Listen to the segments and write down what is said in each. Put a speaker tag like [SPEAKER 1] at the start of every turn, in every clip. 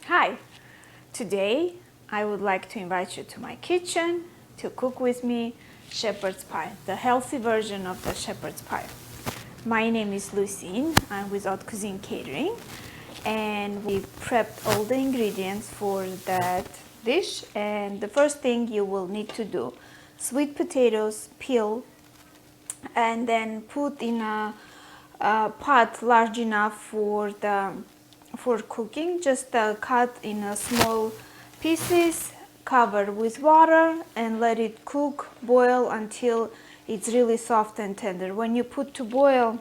[SPEAKER 1] Hi! Today I would like to invite you to my kitchen to cook with me shepherd's pie, the healthy version of the shepherd's pie. My name is Lusine. I'm with Haute Cuisine Catering, and we prepped all the ingredients for that dish. And the first thing you will need to do, sweet potatoes, peel, and then put in a pot large enough for cooking. Just cut in small pieces, cover with water, and let it cook, boil until it's really soft and tender. When you put to boil,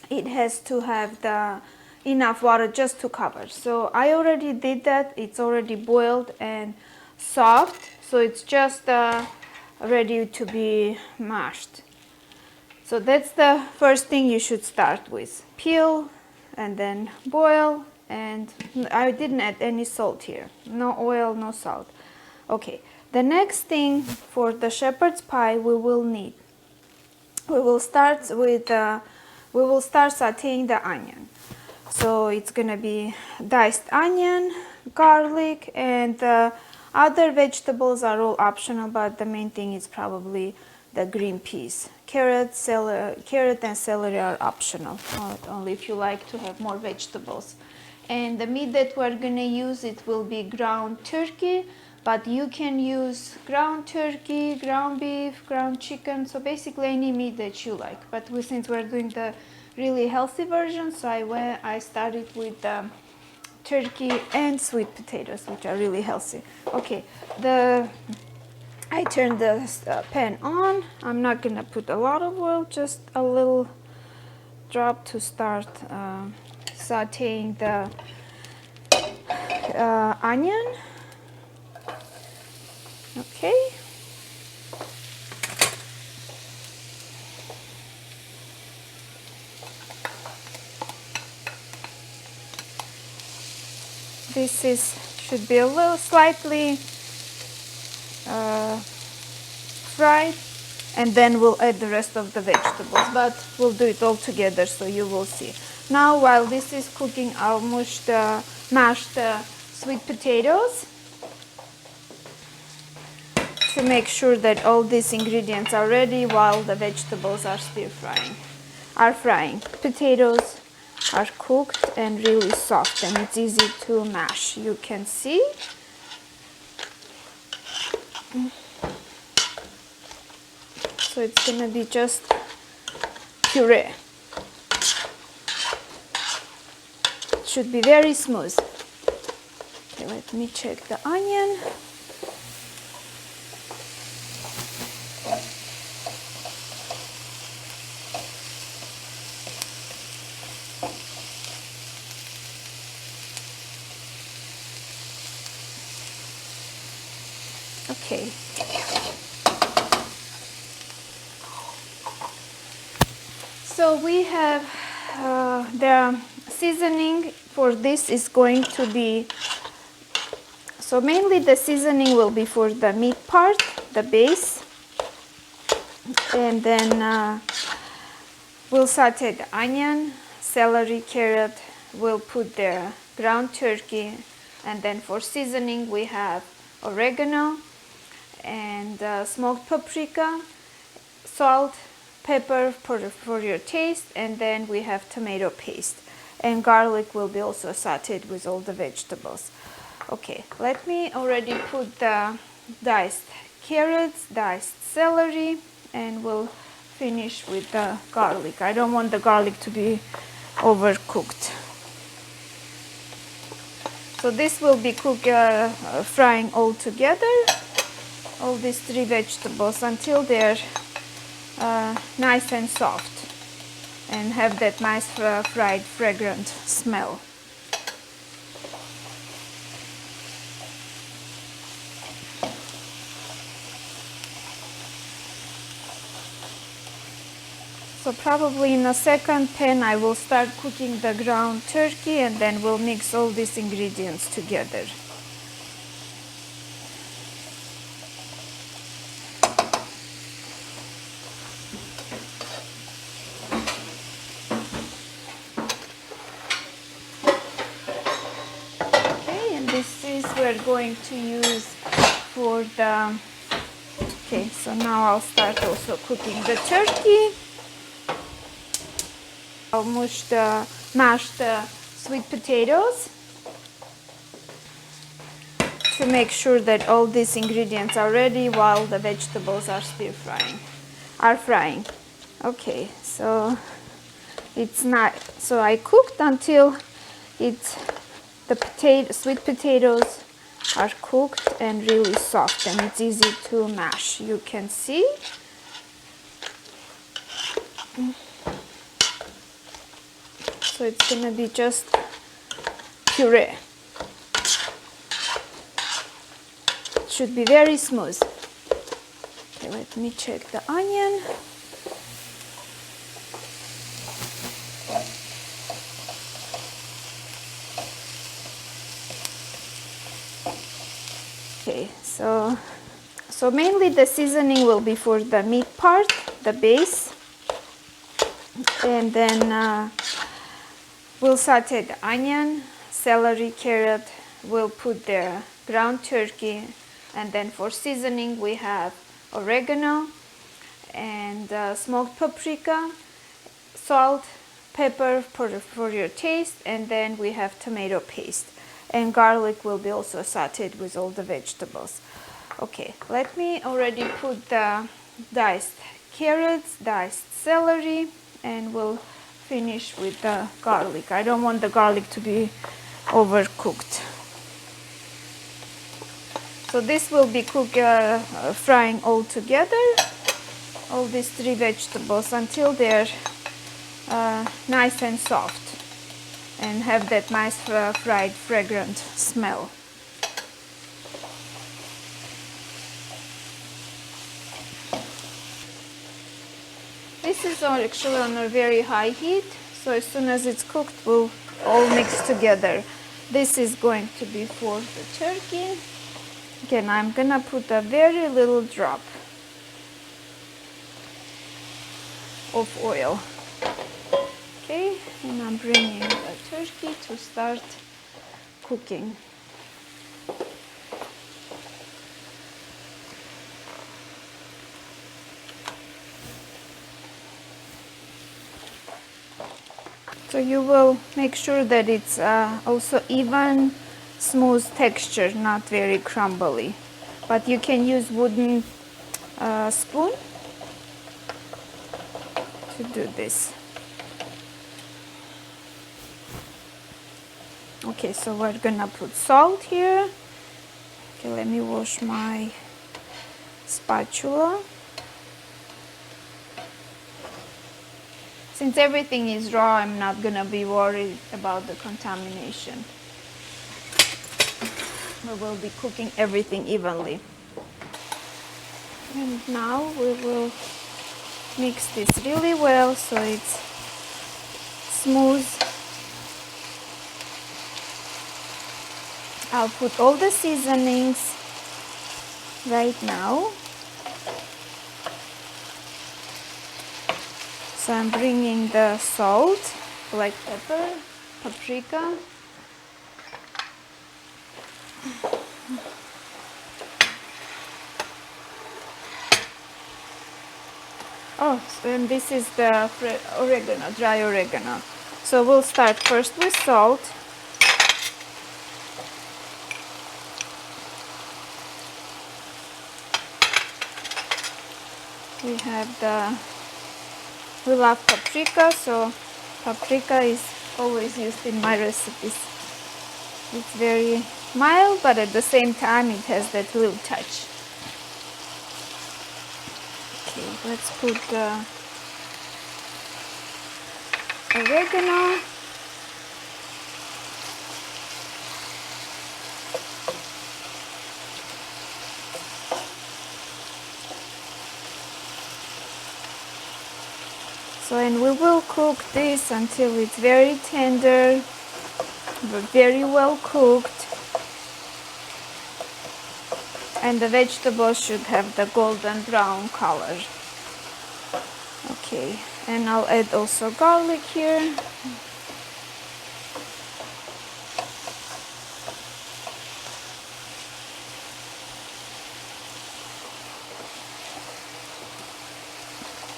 [SPEAKER 1] it has to have enough water just to cover. So I already did that. It's already boiled and soft, so it's just ready to be mashed. So that's the first thing you should start with. Peel and then boil, and I didn't add any salt here. No oil, no salt. Okay, the next thing for the shepherd's pie we will need. We will start sauteing the onion. So it's gonna be diced onion, garlic, and other vegetables are all optional, but the main thing is probably the green peas. Carrot and celery are optional, only if you like to have more vegetables. And the meat that we're gonna use, it will be ground turkey, but you can use ground turkey, ground beef, ground chicken, so basically any meat that you like. But since we're doing the really healthy version, so I started with turkey and sweet potatoes, which are really healthy. Okay, I turned the pan on. I'm not gonna put a lot of oil, just a little drop to start sauteing the onion. Okay. This should be a little slightly fried, and then we'll add the rest of the vegetables, but we'll do it all together so you will see. Now while this is cooking, I'll mash the sweet potatoes to make sure that all these ingredients are ready while the vegetables are still frying. Potatoes are cooked and really soft, and it's easy to mash. You can see. So it's gonna be just puree. It should be very smooth. Okay, let me check the onion. Okay. So we have the seasoning for this is going to be, so mainly the seasoning will be for the meat part, the base, and then we'll saute the onion, celery, carrot, we'll put the ground turkey, and then for seasoning we have oregano and smoked paprika, salt, pepper for your taste, and then we have tomato paste, and garlic will be also sauteed with all the vegetables. Okay, let me already put the diced carrots, diced celery, and we'll finish with the garlic. I don't want the garlic to be overcooked. So this will be frying all together, all these three vegetables, until they're nice and soft and have that nice fried fragrant smell. So probably in a second pan I will start cooking the ground turkey, and then we'll mix all these ingredients together. Okay. we're going to use for the... Okay, so now I'll start also cooking the turkey. I'll mash the sweet potatoes to make sure that all these ingredients are ready while the vegetables are frying. Okay, so it's not, so I cooked until the sweet potatoes are cooked and really soft, and it's easy to mash. You can see. So it's gonna be just puree. It should be very smooth. Okay, let me check the onion. Okay, so mainly the seasoning will be for the meat part, the base, and then we'll saute the onion, celery, carrot. We'll put the ground turkey, and then for seasoning we have oregano and smoked paprika, salt, pepper for your taste, and then we have tomato paste. And garlic will be also sauteed with all the vegetables. Okay, let me already put the diced carrots, diced celery, and we'll finish with the garlic. I don't want the garlic to be overcooked. So this will be frying all together, all these three vegetables, until they're nice and soft and have that nice fried fragrant smell. This is actually on a very high heat, so as soon as it's cooked we'll all mix together. This is going to be for the turkey. Again, I'm gonna put a very little drop of oil. Okay, and I'm bringing the turkey to start cooking. So you will make sure that it's also even, smooth texture, not very crumbly. But you can use wooden spoon to do this. Okay, so we're gonna put salt here. Okay, let me wash my spatula. Since everything is raw, I'm not gonna be worried about the contamination. We will be cooking everything evenly. And now we will mix this really well so it's smooth. I'll put all the seasonings right now. So I'm bringing the salt, black pepper, paprika. Oh, and this is the oregano, dry oregano. So we'll start first with salt. We love paprika, so paprika is always used in my recipes. It's very mild, but at the same time it has that little touch. Okay, let's put the oregano. So, and we will cook this until it's very tender, but very well cooked. And the vegetables should have the golden brown color. Okay, and I'll add also garlic here.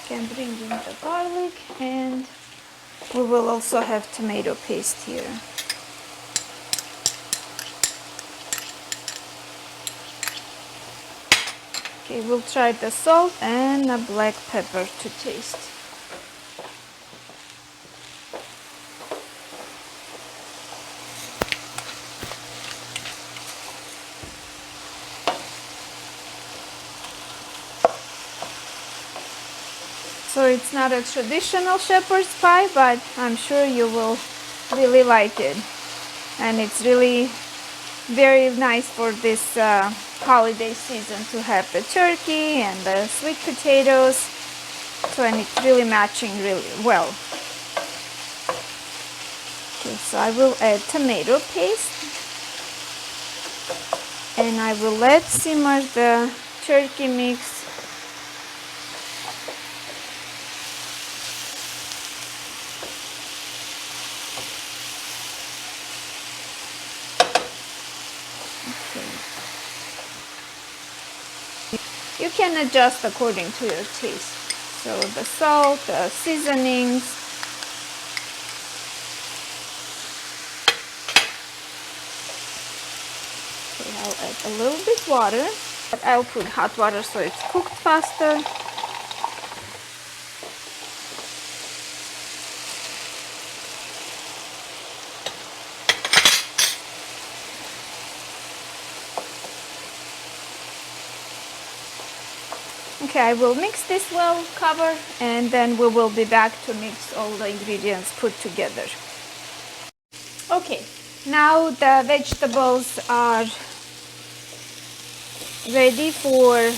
[SPEAKER 1] Can bring in the garlic, and we will also have tomato paste here. Okay, we'll try the salt and the black pepper to taste. So it's not a traditional shepherd's pie, but I'm sure you will really like it. And it's really very nice for this holiday season to have the turkey and the sweet potatoes. So, and it's really matching really well. Okay, so I will add tomato paste. And I will let simmer the turkey mix. You can adjust according to your taste. So the salt, the seasonings. Okay, I'll add a little bit water, but I'll put hot water so it's cooked faster. Okay, I will mix this well, cover, and then we will be back to mix all the ingredients put together. Okay, now the vegetables are ready to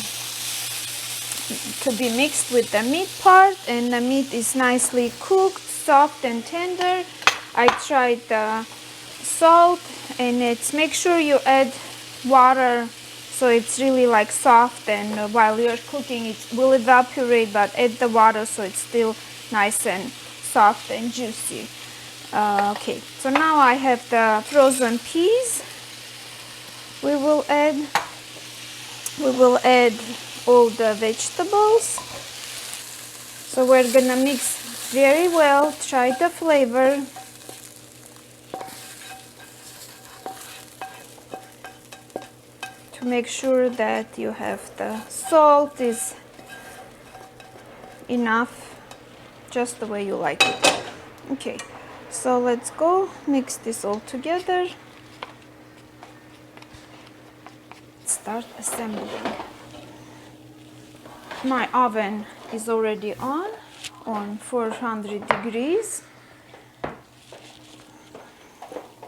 [SPEAKER 1] be mixed with the meat part, and the meat is nicely cooked, soft and tender. I tried the salt, and make sure you add water so it's really like soft, and while you're cooking it will evaporate, but add the water so it's still nice and soft and juicy. Okay, so now I have the frozen peas. We will add all the vegetables. So we're gonna mix very well, try the flavor. To make sure that you have the salt is enough, just the way you like it. Okay, so let's go mix this all together. Start assembling. My oven is already on 400 degrees,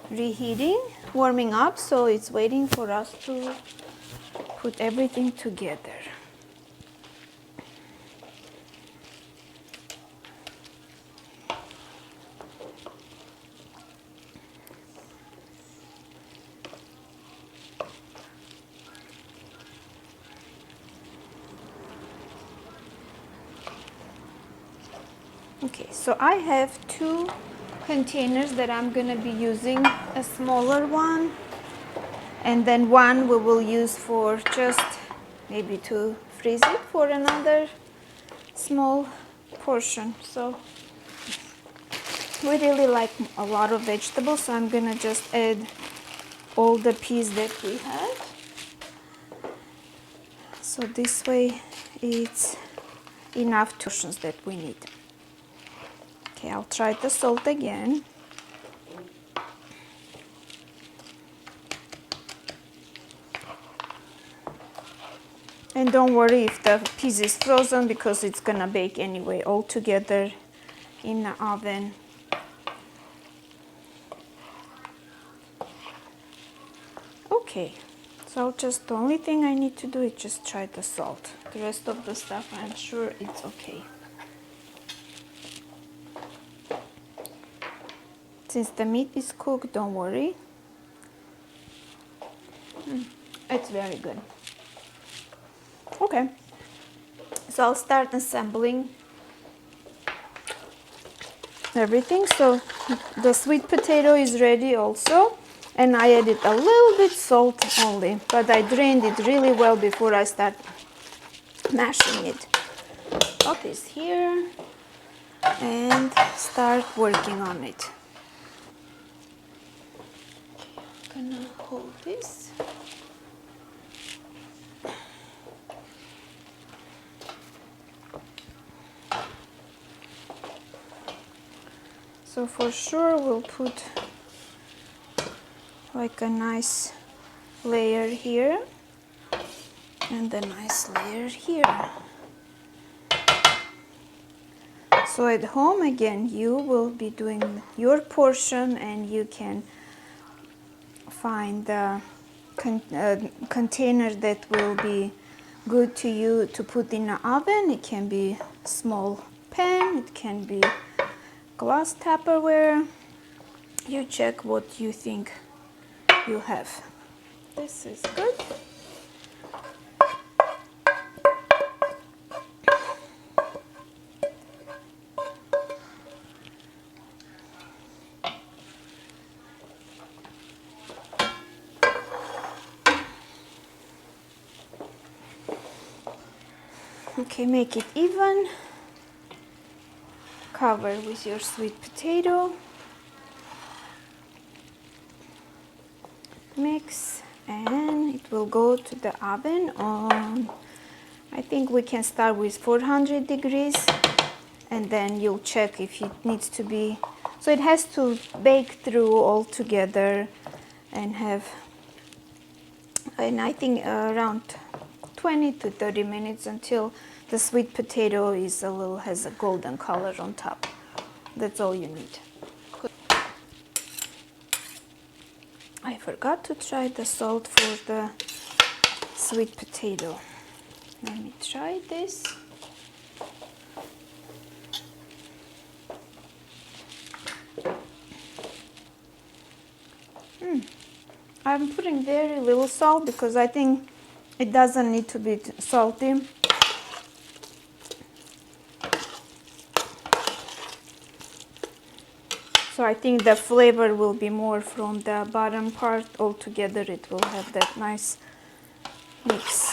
[SPEAKER 1] reheating, warming up, so it's waiting for us to put everything together. Okay, so I have 2 containers that I'm going to be using, a smaller one, and then one we will use for just maybe to freeze it for another small portion. So we really like a lot of vegetables, so I'm going to just add all the peas that we have. So this way it's enough portions that we need. Okay, I'll try the salt again. And don't worry if the peas is frozen, because it's gonna bake anyway all together in the oven. Okay, so just the only thing I need to do is just try the salt. The rest of the stuff I'm sure it's okay. Since the meat is cooked, don't worry. It's very good. Okay, so I'll start assembling everything. So the sweet potato is ready also, and I added a little bit salt only, but I drained it really well before I start mashing it. pop this here and start working on it. I'm gonna hold this. So for sure we'll put like a nice layer here and a nice layer here. So at home again you will be doing your portion and you can find the container that will be good to you to put in the oven. It can be small pan, it can be glass Tupperware. You check what you think you have. This is good. Okay, make it even. Cover with your sweet potato. Mix, and it will go to the oven on, I think we can start with 400 degrees, and then you'll check if it needs to be, so it has to bake through all together and have, and I think around 20 to 30 minutes until the sweet potato is has a golden color on top. That's all you need. I forgot to try the salt for the sweet potato. Let me try this. I'm putting very little salt because I think it doesn't need to be salty. So I think the flavor will be more from the bottom part. Altogether it will have that nice mix.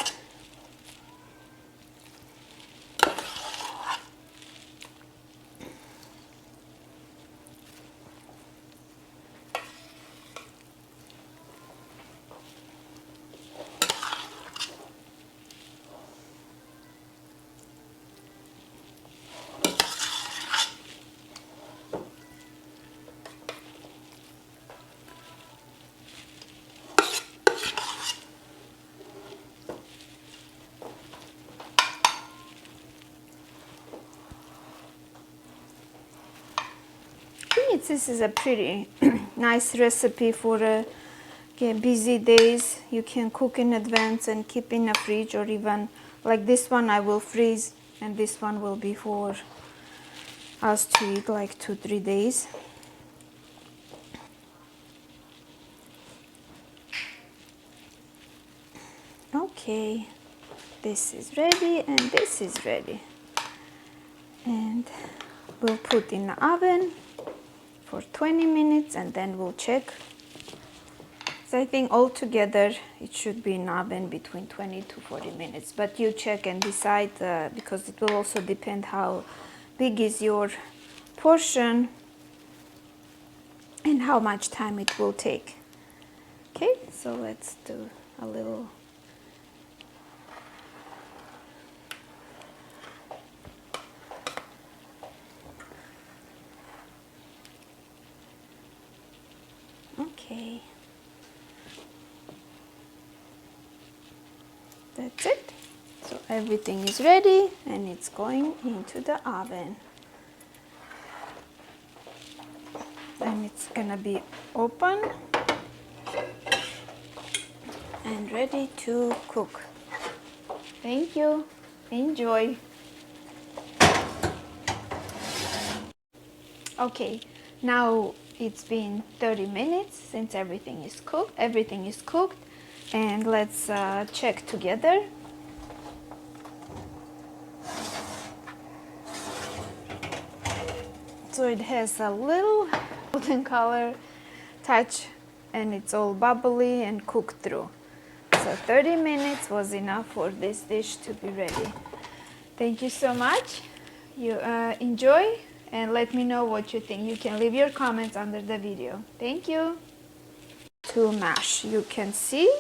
[SPEAKER 1] This is a pretty nice recipe for busy days. You can cook in advance and keep in the fridge, or even like this one I will freeze, and this one will be for us to eat like 2-3 days. Okay, this is ready and this is ready, and we'll put in the oven for 20 minutes and then we'll check. So I think altogether it should be in the oven between 20 to 40 minutes, but you check and decide because it will also depend how big is your portion and how much time it will take. Okay, so let's do a little. Okay, that's it. So everything is ready and it's going into the oven. And it's gonna be open and ready to cook. Thank you. Enjoy. Okay, now it's been 30 minutes since everything is cooked. And let's check together. So it has a little golden color touch and it's all bubbly and cooked through. So 30 minutes was enough for this dish to be ready. Thank you so much. You enjoy and let me know what you think. You can leave your comments under the video. Thank you. To mash, you can see